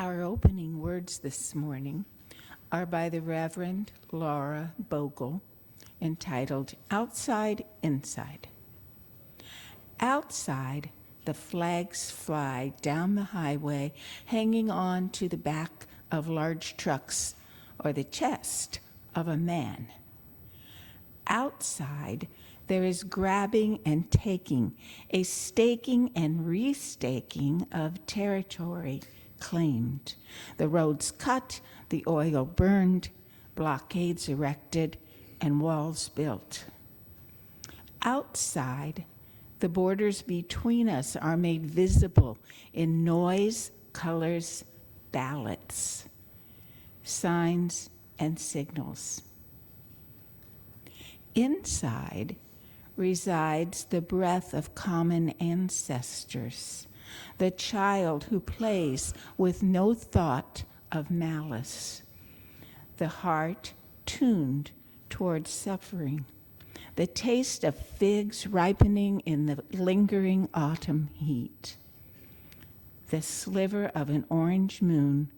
Our opening words this morning are by the Reverend Laura Bogle, entitled Outside, Inside. Outside, the flags fly down the highway, hanging on to the back of large trucks or the chest of a man. Outside, there is grabbing and taking, a staking and restaking of territory claimed. The roads cut, the oil burned, blockades erected, and walls built. Outside, the borders between us are made visible in noise, colors, ballots, signs, and signals. Inside resides the breath of common ancestors, the child who plays with no thought of malice, the heart tuned towards suffering, the taste of figs ripening in the lingering autumn heat, the sliver of an orange moon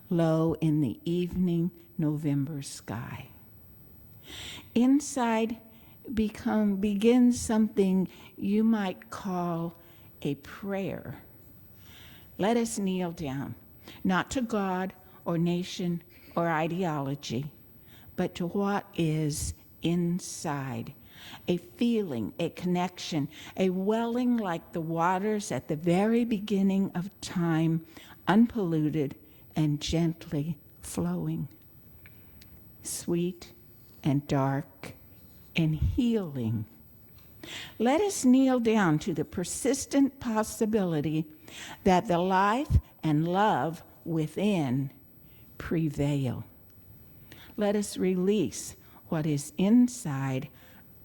low in the evening November sky. Inside begins something you might call a prayer. Let us kneel down, not to God or nation or ideology, but to what is inside, a feeling, a connection, a welling like the waters at the very beginning of time, unpolluted and gently flowing, sweet and dark and healing. Let us kneel down to the persistent possibility that the life and love within prevail. Let us release what is inside,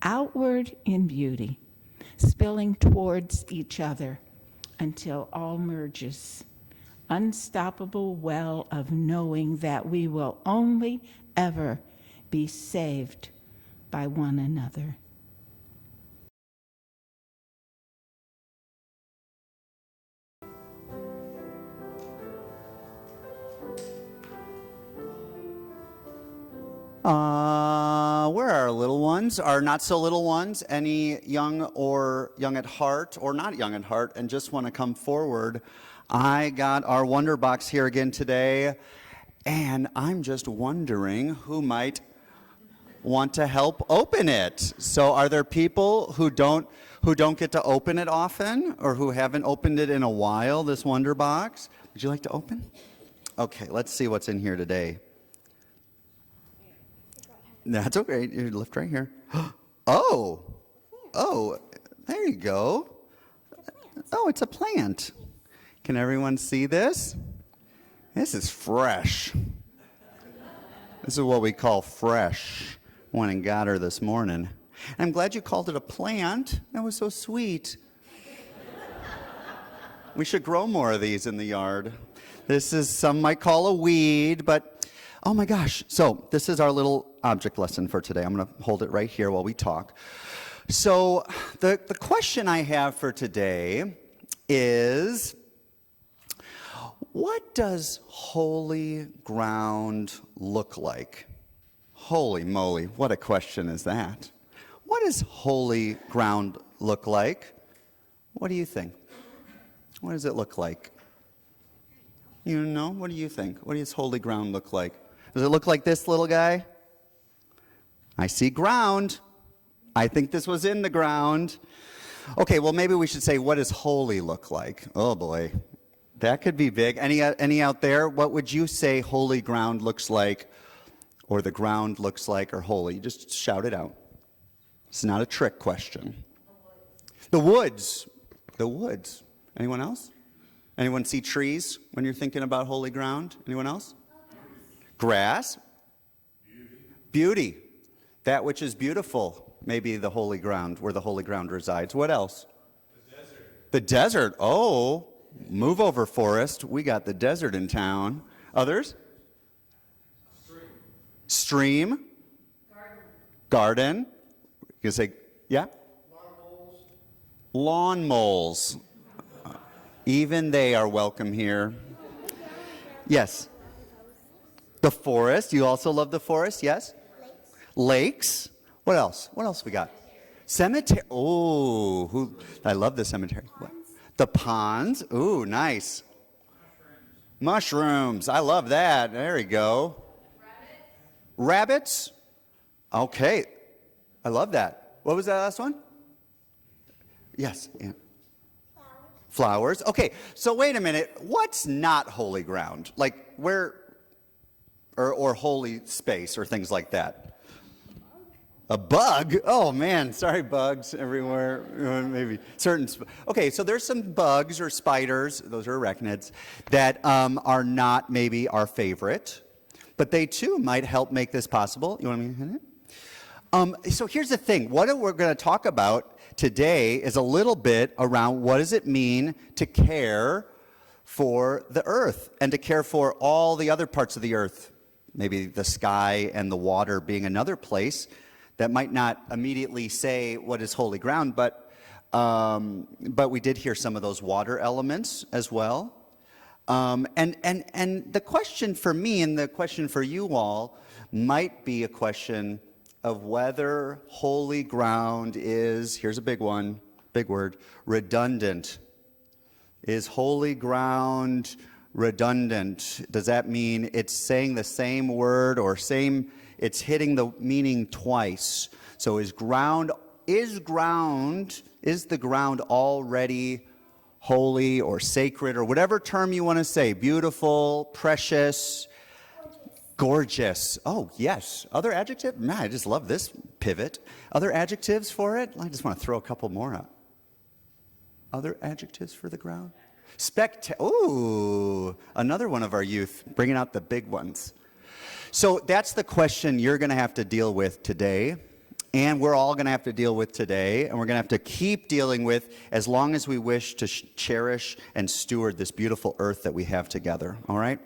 outward in beauty, spilling towards each other until all merges. Unstoppable well of knowing that we will only ever be saved by one another. Where are our little ones? Our not so little ones? Any young or young at heart or not young at heart and just want to come forward? I got our Wonder Box here again today, and I'm just wondering who might want to help open it. So are there people who don't get to open it often or who haven't opened it in a while, this Wonder Box? Would you like to open? Okay, let's see what's in here today. That's okay. You lift right here. Oh, there you go. Oh, it's a plant. Can everyone see this? This is fresh. This is what we call fresh. Went and got her this morning. I'm glad you called it a plant. That was so sweet. We should grow more of these in the yard. This is, some might call a weed, but oh my gosh. So this is our little object lesson for today. I'm going to hold it right here while we talk. So the question I have for today is, what does holy ground look like? Holy moly, what a question is that? What does holy ground look like? What do you think? What does it look like? You know, what do you think? What does holy ground look like? Does it look like this little guy? I see ground. I think this was in the ground. Okay, well, maybe we should say, what does holy look like? Oh, boy. That could be big. Any out there? What would you say holy ground looks like, or the ground looks like, or holy? Just shout it out. It's not a trick question. The woods. The woods. Anyone else? Anyone see trees when you're thinking about holy ground? Anyone else? Grass. Beauty. That which is beautiful may be the holy ground, where the holy ground resides. What else? The desert. The desert. Oh, move over, Forest. We got the desert in town. Others? Stream. Garden. You can say, yeah? Lawn moles. Even they are welcome here. Yes. The forest. You also love the forest, yes? Lakes. What else? What else we got? Cemetery. Oh, I love the cemetery. What? The ponds. Ooh, nice. Mushrooms. I love that. There we go. Rabbits. Okay. I love that. What was that last one? Yes. Yeah. Flowers. Okay. So wait a minute. What's not holy ground? Like where, or holy space or things like that? A bug? Oh man, sorry, bugs everywhere. Maybe certain. Okay, so there's some bugs or spiders, those are arachnids, that are not maybe our favorite, but they too might help make this possible. You want me to hit it? So here's the thing. What we're going to talk about today is a little bit around what does it mean to care for the earth and to care for all the other parts of the earth. Maybe the sky and the water being another place that might not immediately say what is holy ground, but we did hear some of those water elements as well. And the question for me and the question for you all might be a question of whether holy ground is, here's a big one, big word, redundant. Is holy ground redundant? Does that mean it's saying the same word or it's hitting the meaning twice? So is the ground already holy or sacred or whatever term you want to say? Beautiful, precious, gorgeous. Oh, yes. Other adjective? Man, I just love this pivot. Other adjectives for it? I just want to throw a couple more out. Other adjectives for the ground? Ooh, another one of our youth, bringing out the big ones. So that's the question you're going to have to deal with today, and we're all going to have to deal with today, and we're going to have to keep dealing with as long as we wish to cherish and steward this beautiful earth that we have together, all right?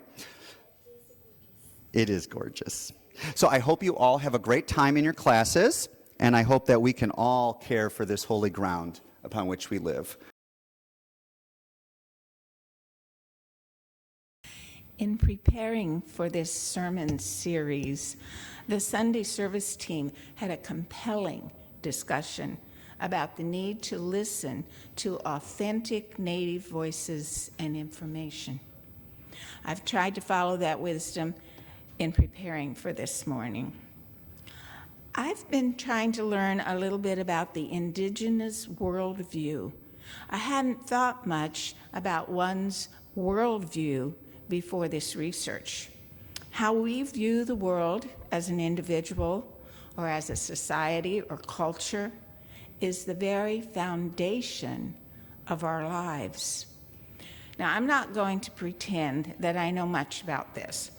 It is gorgeous. So I hope you all have a great time in your classes, and I hope that we can all care for this holy ground upon which we live. In preparing for this sermon series, the Sunday service team had a compelling discussion about the need to listen to authentic native voices and information. I've tried to follow that wisdom in preparing for this morning. I've been trying to learn a little bit about the indigenous worldview. I hadn't thought much about one's worldview before this research. How we view the world as an individual or as a society or culture is the very foundation of our lives. Now, I'm not going to pretend that I know much about this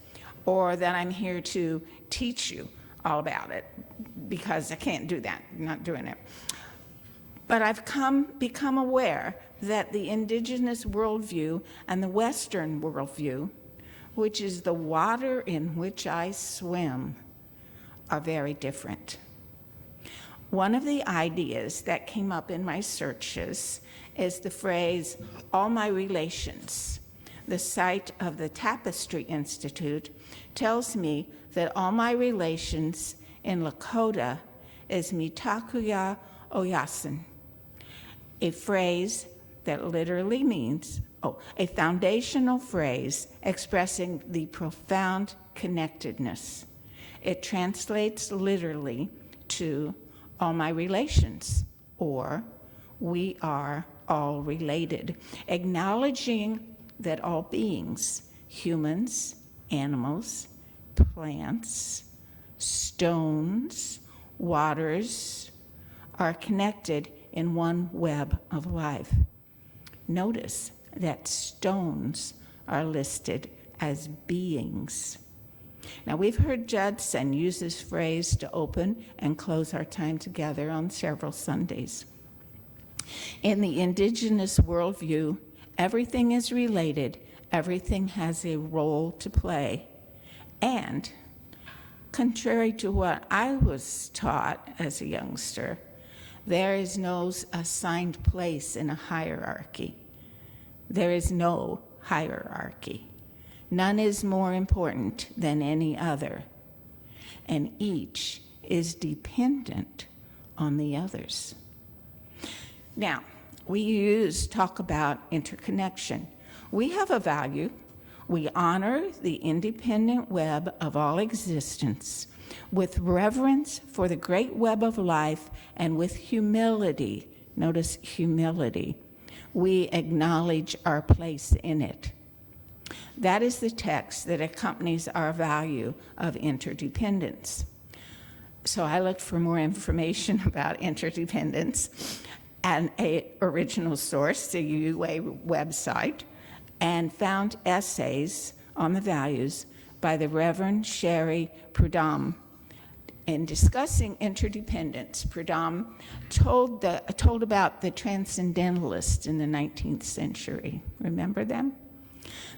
or that I'm here to teach you all about it, because I can't do that. I'm not doing it. But I've become aware that the indigenous worldview and the Western worldview, which is the water in which I swim, are very different. One of the ideas that came up in my searches is the phrase, all my relations. The site of the Tapestry Institute tells me that all my relations in Lakota is mitakuya oyasin, a phrase that literally means, a foundational phrase expressing the profound connectedness. It translates literally to all my relations, or we are all related, acknowledging that all beings, humans, animals, plants, stones, waters, are connected in one web of life. Notice that stones are listed as beings. Now, we've heard Judson use this phrase to open and close our time together on several Sundays. In the indigenous worldview, everything is related, everything has a role to play, and contrary to what I was taught as a youngster, there is no assigned place in a hierarchy. There is no hierarchy. None is more important than any other, and each is dependent on the others. Now, we talk about interconnection. We have a value. We honor the independent web of all existence with reverence for the great web of life and with humility. Notice humility. We acknowledge our place in it. That is the text that accompanies our value of interdependence. So I looked for more information about interdependence and an original source, the UUA website, and found essays on the values by the Reverend Sherry Prudhomme. In discussing interdependence, Prudhomme told about the Transcendentalists in the 19th century. Remember them?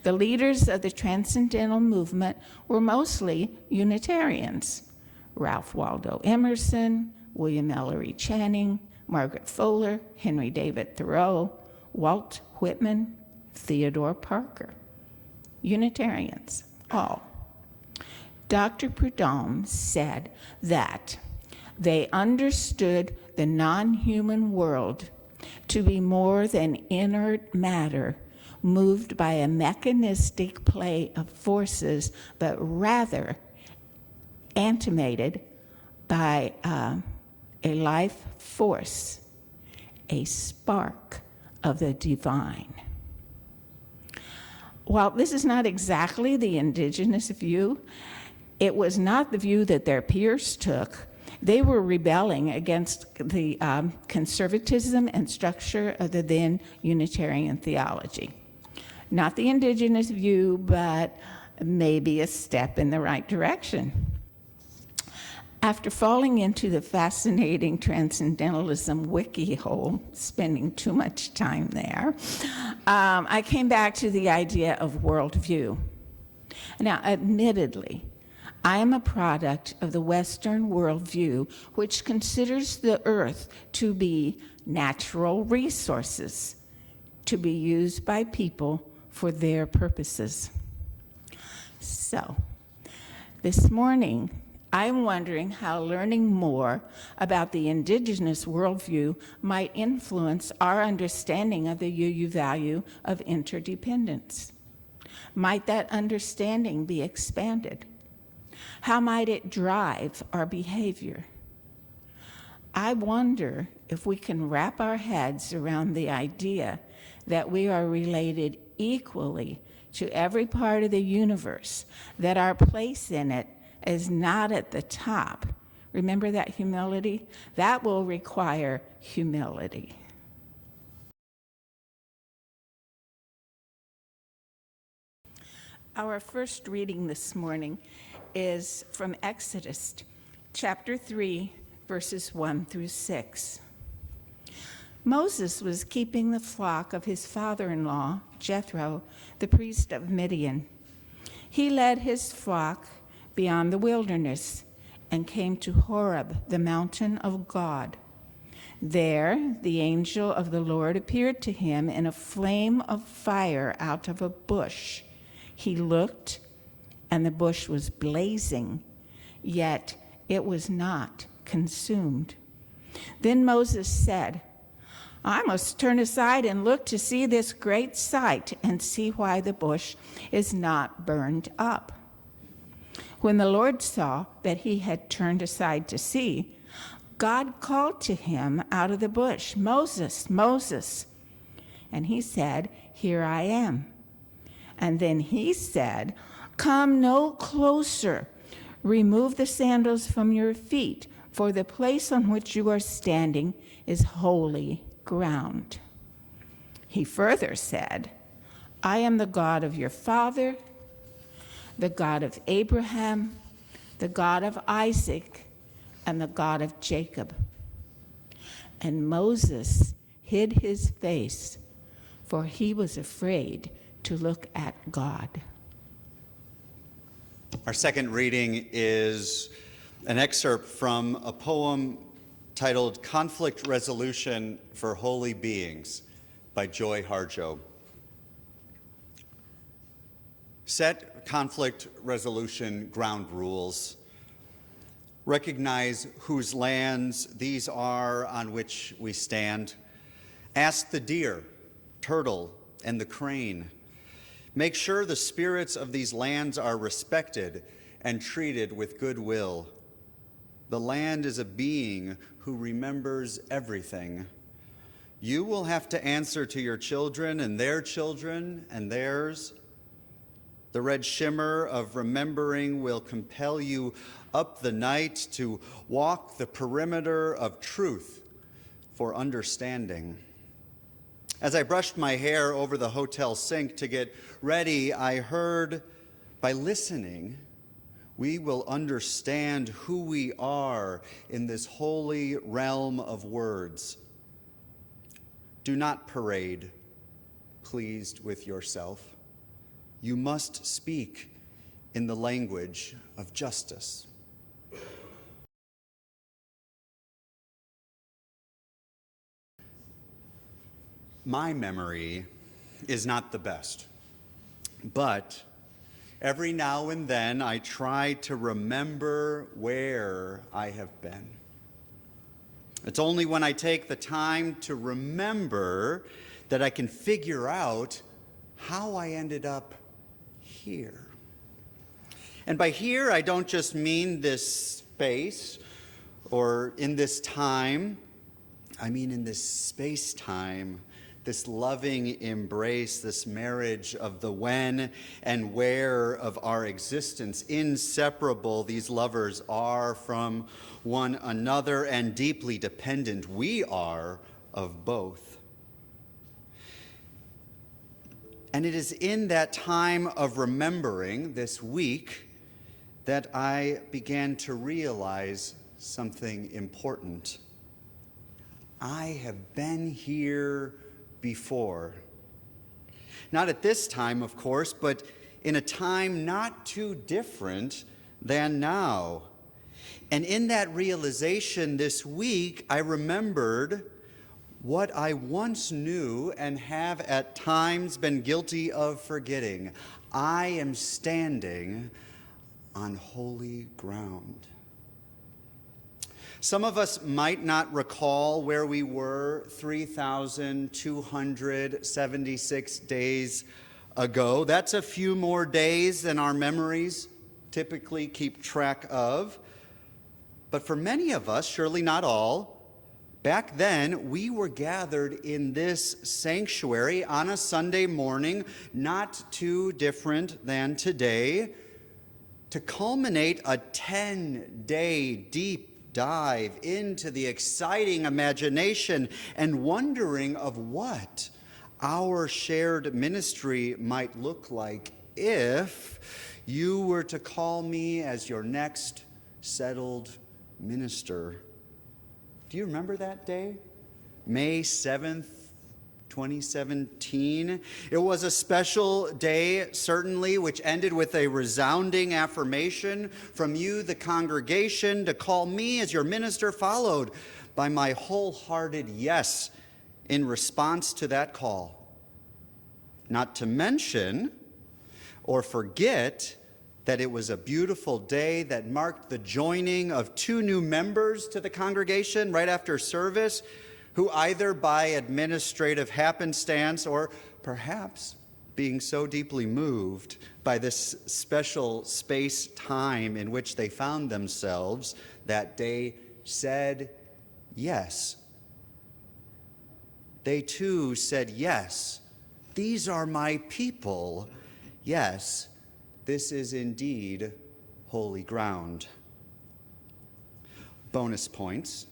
The leaders of the Transcendental movement were mostly Unitarians. Ralph Waldo Emerson, William Ellery Channing, Margaret Fuller, Henry David Thoreau, Walt Whitman, Theodore Parker. Unitarians, all. Dr. Prudhomme said that they understood the non-human world to be more than inert matter moved by a mechanistic play of forces, but rather animated by a life force, a spark of the divine. While this is not exactly the indigenous view, it was not the view that their peers took. They were rebelling against the conservatism and structure of the then Unitarian theology. Not the indigenous view, but maybe a step in the right direction. After falling into the fascinating transcendentalism wiki hole, spending too much time there, I came back to the idea of worldview. Now, admittedly, I am a product of the Western worldview, which considers the earth to be natural resources to be used by people for their purposes. So, this morning, I'm wondering how learning more about the indigenous worldview might influence our understanding of the UU value of interdependence. Might that understanding be expanded? How might it drive our behavior? I wonder if we can wrap our heads around the idea that we are related equally to every part of the universe, that our place in it is not at the top. Remember that humility? That will require humility. Our first reading this morning is from Exodus, chapter 3, verses 1 through 6. Moses was keeping the flock of his father-in-law, Jethro, the priest of Midian. He led his flock beyond the wilderness and came to Horeb, the mountain of God. There, the angel of the Lord appeared to him in a flame of fire out of a bush. He looked, and the bush was blazing, yet it was not consumed. Then Moses said, I must turn aside and look to see this great sight and see why the bush is not burned up. When the Lord saw that he had turned aside to see, God called to him out of the bush, Moses, Moses. And he said, Here I am. And then he said, Come no closer. Remove the sandals from your feet, for the place on which you are standing is holy ground. He further said, I am the God of your father, the God of Abraham, the God of Isaac, and the God of Jacob. And Moses hid his face, for he was afraid to look at God. Our second reading is an excerpt from a poem titled Conflict Resolution for Holy Beings by Joy Harjo. Set conflict resolution ground rules. Recognize whose lands these are on which we stand. Ask the deer, turtle, and the crane. Make sure the spirits of these lands are respected and treated with goodwill. The land is a being who remembers everything. You will have to answer to your children and theirs. The red shimmer of remembering will compel you up the night to walk the perimeter of truth for understanding. As I brushed my hair over the hotel sink to get ready, I heard, by listening, we will understand who we are in this holy realm of words. Do not parade, pleased with yourself. You must speak in the language of justice. My memory is not the best, but every now and then I try to remember where I have been. It's only when I take the time to remember that I can figure out how I ended up here. And by here, I don't just mean this space or in this time. I mean in this space-time, this loving embrace, this marriage of the when and where of our existence. Inseparable these lovers are from one another and deeply dependent we are of both. And it is in that time of remembering this week that I began to realize something important. I have been here before. Not at this time, of course, but in a time not too different than now. And in that realization this week, I remembered what I once knew and have at times been guilty of forgetting. I am standing on holy ground. Some of us might not recall where we were 3,276 days ago. That's a few more days than our memories typically keep track of. But for many of us, surely not all, back then we were gathered in this sanctuary on a Sunday morning, not too different than today, to culminate a 10-day deep dive into the exciting imagination and wondering of what our shared ministry might look like if you were to call me as your next settled minister. Do you remember that day? May 7th, 2017. It was a special day, certainly, which ended with a resounding affirmation from you, the congregation, to call me as your minister, followed by my wholehearted yes in response to that call. Not to mention or forget that it was a beautiful day that marked the joining of 2 new members to the congregation right after service, who either by administrative happenstance or perhaps being so deeply moved by this special space-time in which they found themselves that day said yes. They too said yes. These are my people. Yes, this is indeed holy ground. Bonus points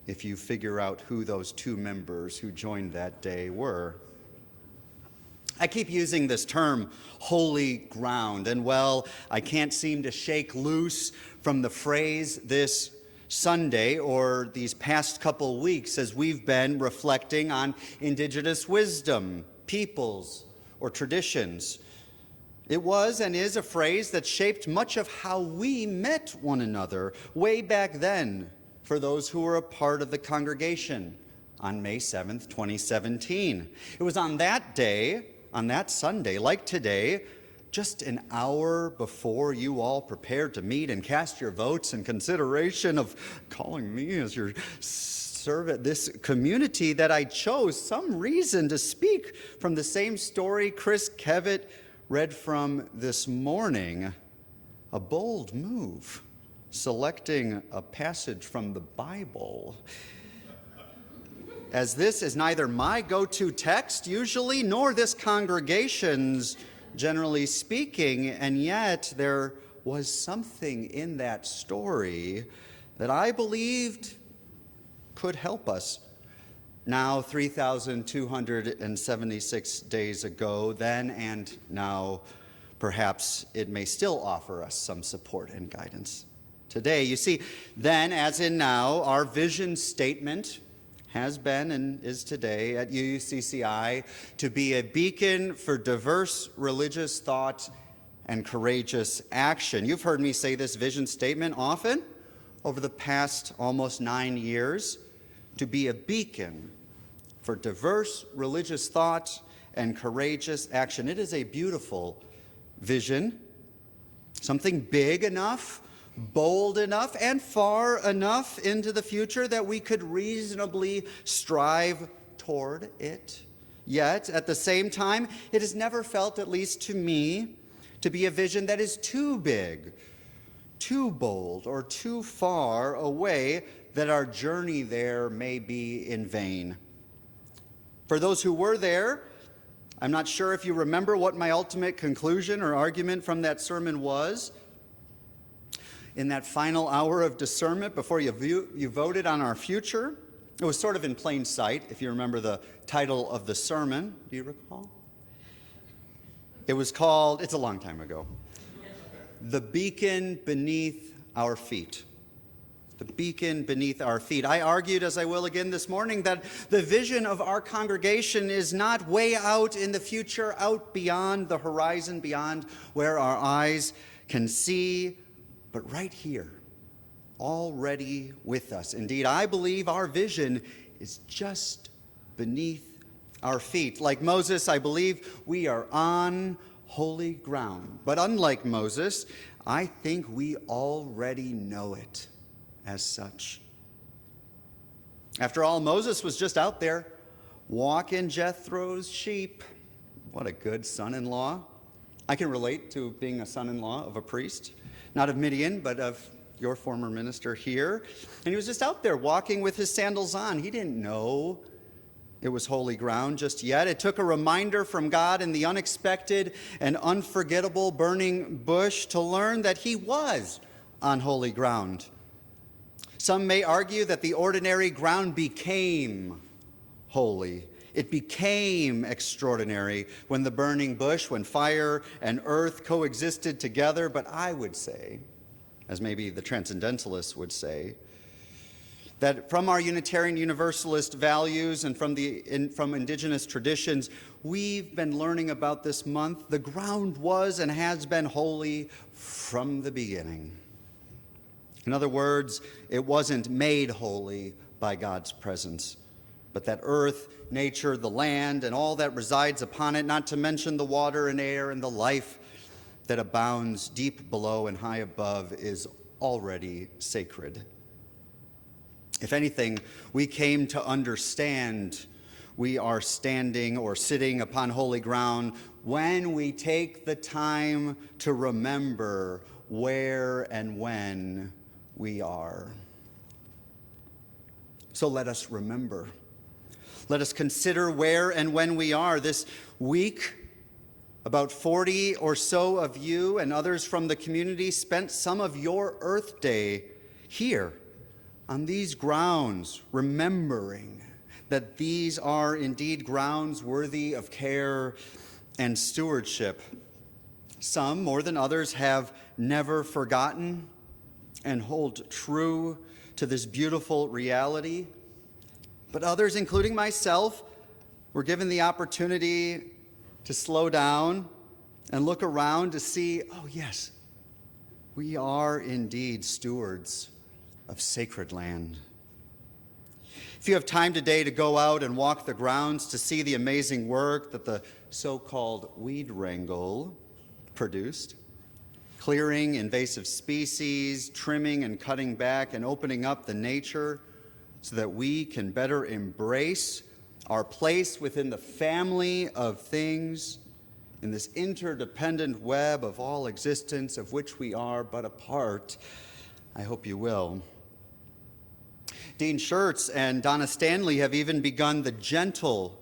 if you figure out who those 2 members who joined that day were. I keep using this term, holy ground, and well, I can't seem to shake loose from the phrase this Sunday or these past couple weeks as we've been reflecting on indigenous wisdom, peoples, or traditions. It was and is a phrase that shaped much of how we met one another way back then, for those who were a part of the congregation on May 7th, 2017. It was on that day, on that Sunday, like today, just an hour before you all prepared to meet and cast your votes in consideration of calling me as your servant, this community, that I chose some reason to speak from the same story Chris Kevitt read from this morning. A bold move, selecting a passage from the Bible, as this is neither my go-to text usually, nor this congregation's, generally speaking, and yet there was something in that story that I believed could help us now 3,276 days ago, then and now. Perhaps it may still offer us some support and guidance today. You see, then as in now, our vision statement has been and is today at UUCCI to be a beacon for diverse religious thought and courageous action. You've heard me say this vision statement often over the past almost 9 years, to be a beacon for diverse religious thought and courageous action. It is a beautiful vision, something big enough, bold enough, and far enough into the future that we could reasonably strive toward it. Yet, at the same time, it has never felt, at least to me, to be a vision that is too big, too bold, or too far away that our journey there may be in vain. For those who were there, I'm not sure if you remember what my ultimate conclusion or argument from that sermon was. In that final hour of discernment before you voted on our future, it was sort of in plain sight, if you remember the title of the sermon. Do you recall? It was called, it's a long time ago, The Beacon Beneath Our Feet. The beacon beneath our feet. I argued, as I will again this morning, that the vision of our congregation is not way out in the future, out beyond the horizon, beyond where our eyes can see, but right here, already with us. Indeed, I believe our vision is just beneath our feet. Like Moses, I believe we are on holy ground. But unlike Moses, I think we already know it as such. After all, Moses was just out there walking Jethro's sheep. What a good son-in-law. I can relate to being a son-in-law of a priest, not of Midian, but of your former minister here. And he was just out there walking with his sandals on. He didn't know it was holy ground just yet. It took a reminder from God in the unexpected and unforgettable burning bush to learn that he was on holy ground. Some may argue that the ordinary ground became holy. It became extraordinary when the burning bush, when fire and earth coexisted together. But I would say, as maybe the transcendentalists would say, that from our Unitarian Universalist values and from indigenous traditions, we've been learning about this month. The ground was and has been holy from the beginning. In other words, it wasn't made holy by God's presence, but that earth, nature, the land, and all that resides upon it, not to mention the water and air and the life that abounds deep below and high above, is already sacred. If anything, we came to understand we are standing or sitting upon holy ground when we take the time to remember where and when we are. So let us remember. Let us consider where and when we are. This week, about 40 or so of you and others from the community spent some of your Earth Day here on these grounds, remembering that these are indeed grounds worthy of care and stewardship. Some, more than others, have never forgotten and hold true to this beautiful reality. But others, including myself, were given the opportunity to slow down and look around to see, oh yes, we are indeed stewards of sacred land. If you have time today to go out and walk the grounds to see the amazing work that the so-called weed wrangle produced, clearing invasive species, trimming and cutting back, and opening up the nature so that we can better embrace our place within the family of things in this interdependent web of all existence of which we are but a part. I hope you will. Dean Schertz and Donna Stanley have even begun the gentle,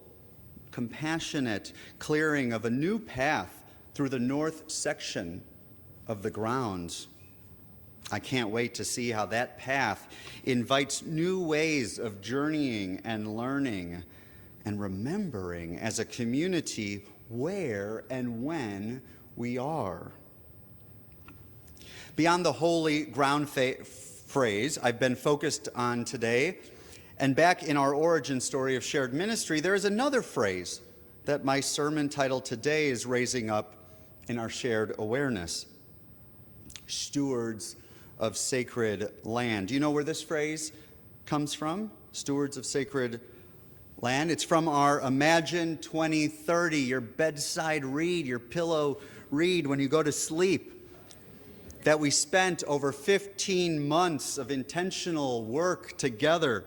compassionate clearing of a new path through the north section of the grounds. I can't wait to see how that path invites new ways of journeying and learning and remembering as a community where and when we are. Beyond the holy ground phrase I've been focused on today, and back in our origin story of shared ministry, there is another phrase that my sermon title today is raising up in our shared awareness. Stewards of sacred land. Do you know where this phrase comes from? Stewards of sacred land. It's from our Imagine 2030, your bedside read, your pillow read when you go to sleep, that we spent over 15 months of intentional work together,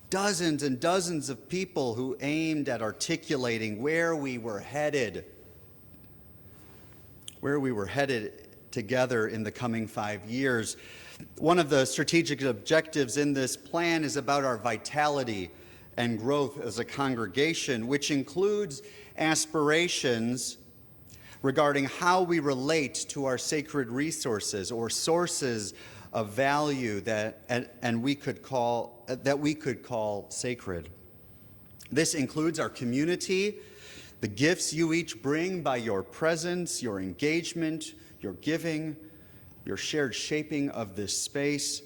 dozens and dozens of people who aimed at articulating where we were headed together in the coming 5 years. One of the strategic objectives in this plan is about our vitality and growth as a congregation, which includes aspirations regarding how we relate to our sacred resources or sources of value that we could call sacred. This includes our community, the gifts you each bring by your presence, your engagement, your giving, your shared shaping of this space,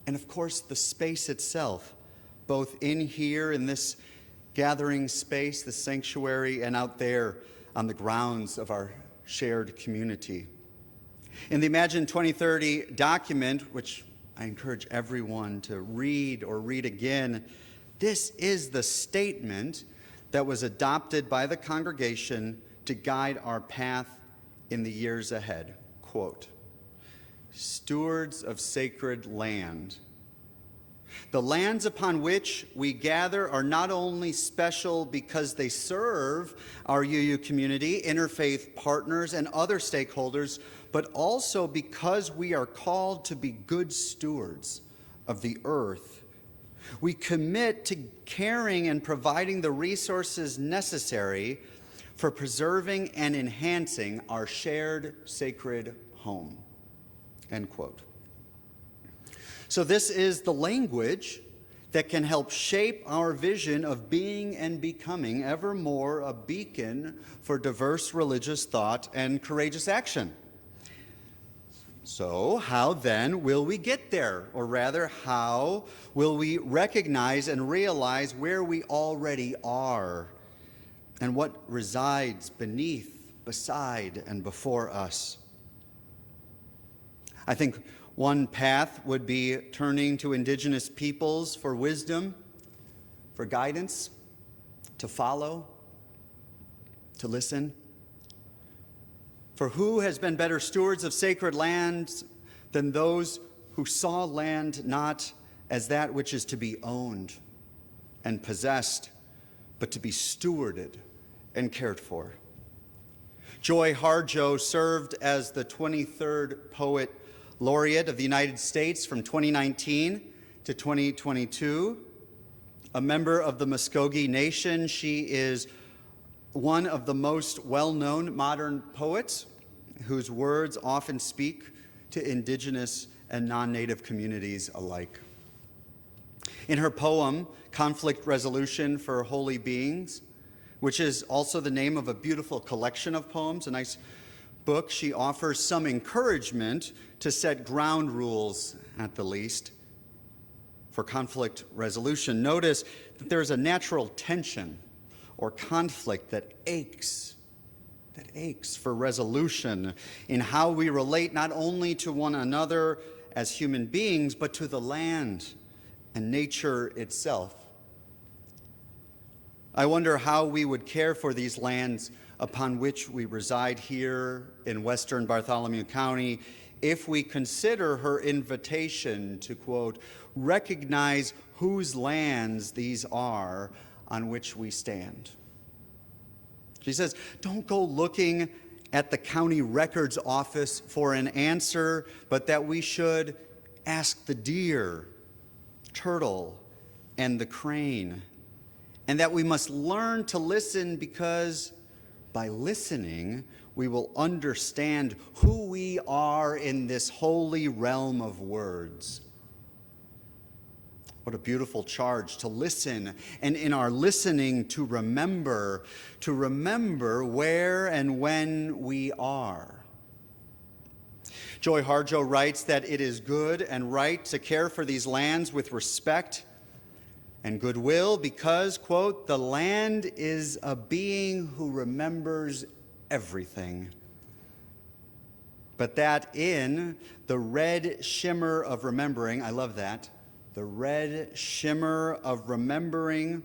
and of course the space itself, both in here in this gathering space, the sanctuary, and out there on the grounds of our shared community. In the Imagine 2030 document, which I encourage everyone to read or read again, this is the statement that was adopted by the congregation to guide our path in the years ahead. Quote, stewards of sacred land. The lands upon which we gather are not only special because they serve our UU community, interfaith partners, and other stakeholders, but also because we are called to be good stewards of the earth. We commit to caring and providing the resources necessary for preserving and enhancing our shared sacred home. End quote. So this is the language that can help shape our vision of being and becoming ever more a beacon for diverse religious thought and courageous action. So how then will we get there? Or rather, how will we recognize and realize where we already are and what resides beneath, beside, and before us? I think one path would be turning to indigenous peoples for wisdom, for guidance, to follow, to listen. For who has been better stewards of sacred lands than those who saw land not as that which is to be owned and possessed, but to be stewarded and cared for? Joy Harjo served as the 23rd Poet Laureate of the United States from 2019 to 2022. A member of the Muskogee Nation, she is one of the most well-known modern poets whose words often speak to indigenous and non-native communities alike. In her poem, Conflict Resolution for Holy Beings, which is also the name of a beautiful collection of poems, a nice book, she offers some encouragement to set ground rules, at the least, for conflict resolution. Notice that there is a natural tension or conflict that aches for resolution in how we relate not only to one another as human beings, but to the land and nature itself. I wonder how we would care for these lands upon which we reside here in western Bartholomew County if we consider her invitation to, quote, recognize whose lands these are on which we stand. She says, don't go looking at the county records office for an answer, but that we should ask the deer, turtle, and the crane, and that we must learn to listen because by listening, we will understand who we are in this holy realm of words. What a beautiful charge to listen, and in our listening to remember where and when we are. Joy Harjo writes that it is good and right to care for these lands with respect and goodwill because, quote, the land is a being who remembers everything. But that in the red shimmer of remembering, I love that, the red shimmer of remembering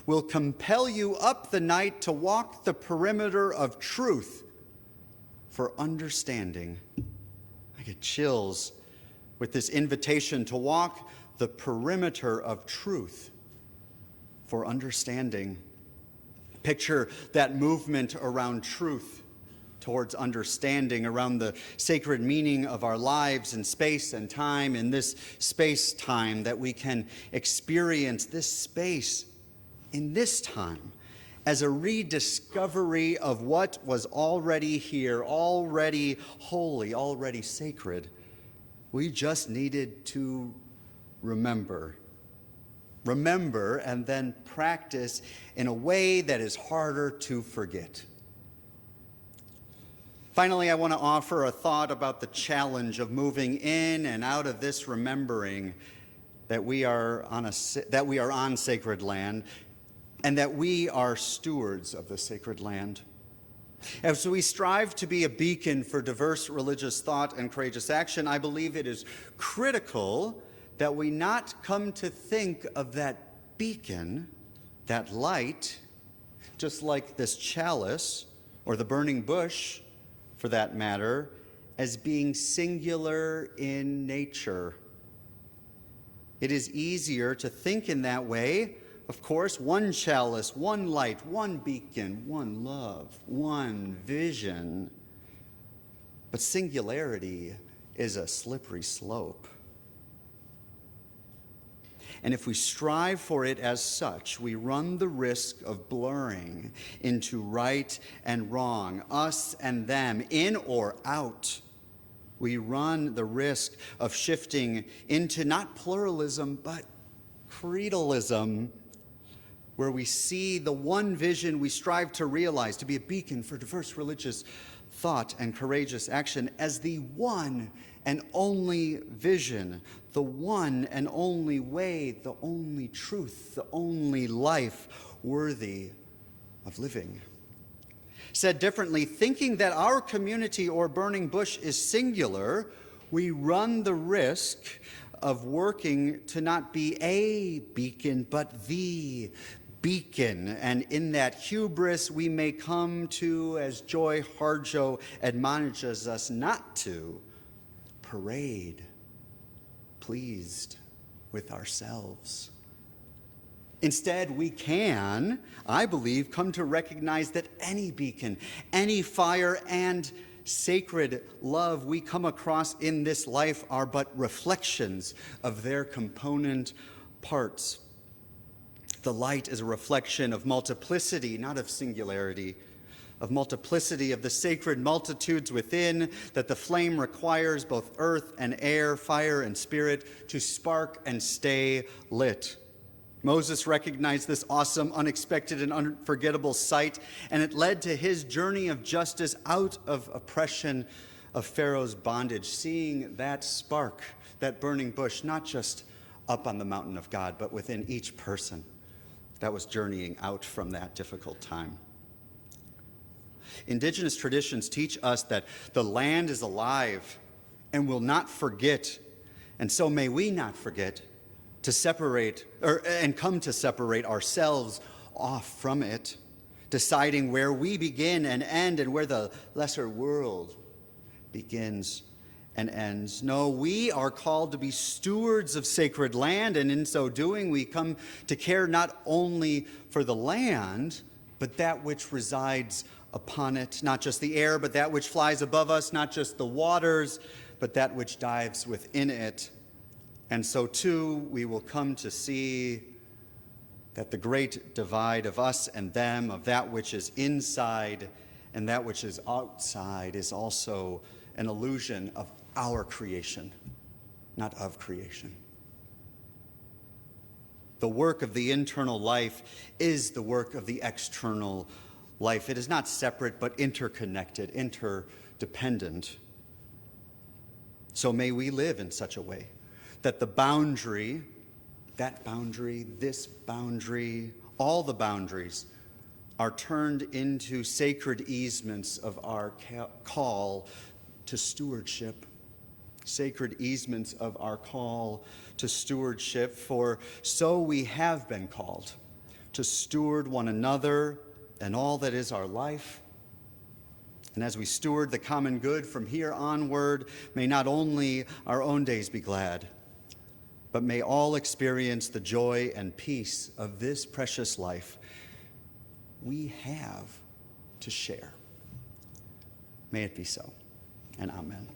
will compel you up the night to walk the perimeter of truth for understanding. I get chills with this invitation to walk the perimeter of truth for understanding. Picture that movement around truth towards understanding, around the sacred meaning of our lives in space and time, in this space-time, that we can experience this space in this time as a rediscovery of what was already here, already holy, already sacred. We just needed to remember and then practice in a way that is harder to forget. Finally, I want to offer a thought about the challenge of moving in and out of this remembering that we are on sacred land and that we are stewards of the sacred land. As we strive to be a beacon for diverse religious thought and courageous action, I believe it is critical that we not come to think of that beacon, that light, just like this chalice or the burning bush, for that matter, as being singular in nature. It is easier to think in that way. Of course, one chalice, one light, one beacon, one love, one vision. But singularity is a slippery slope. And if we strive for it as such, we run the risk of blurring into right and wrong, us and them, in or out. We run the risk of shifting into not pluralism, but creedalism, where we see the one vision we strive to realize, to be a beacon for diverse religious thought and courageous action, as the one and only vision, the one and only way, the only truth, the only life worthy of living. Said differently, thinking that our community or burning bush is singular, we run the risk of working to not be a beacon, but the beacon. And in that hubris, we may come to, as Joy Harjo admonishes us not to, parade, pleased with ourselves. Instead, we can, I believe, come to recognize that any beacon, any fire, and sacred love we come across in this life are but reflections of their component parts. The light is a reflection of multiplicity, not of singularity, of multiplicity of the sacred multitudes within, that the flame requires both earth and air, fire and spirit, to spark and stay lit. Moses recognized this awesome, unexpected, and unforgettable sight, and it led to his journey of justice out of oppression of Pharaoh's bondage, seeing that spark, that burning bush, not just up on the mountain of God, but within each person that was journeying out from that difficult time. Indigenous traditions teach us that the land is alive and will not forget, and so may we not forget to separate and come to separate ourselves off from it, deciding where we begin and end and where the lesser world begins and ends. No, we are called to be stewards of sacred land, and in so doing, we come to care not only for the land, but that which resides upon it, not just the air, but that which flies above us, not just the waters, but that which dives within it. And so, too, we will come to see that the great divide of us and them, of that which is inside and that which is outside, is also an illusion of our creation, not of creation. The work of the internal life is the work of the external life. It is not separate, but interconnected, interdependent. So may we live in such a way that the boundary, that boundary, this boundary, all the boundaries are turned into sacred easements of our call to stewardship. Sacred easements of our call to stewardship, for so we have been called to steward one another and all that is our life. And as we steward the common good from here onward, may not only our own days be glad, but may all experience the joy and peace of this precious life we have to share. May it be so, and amen.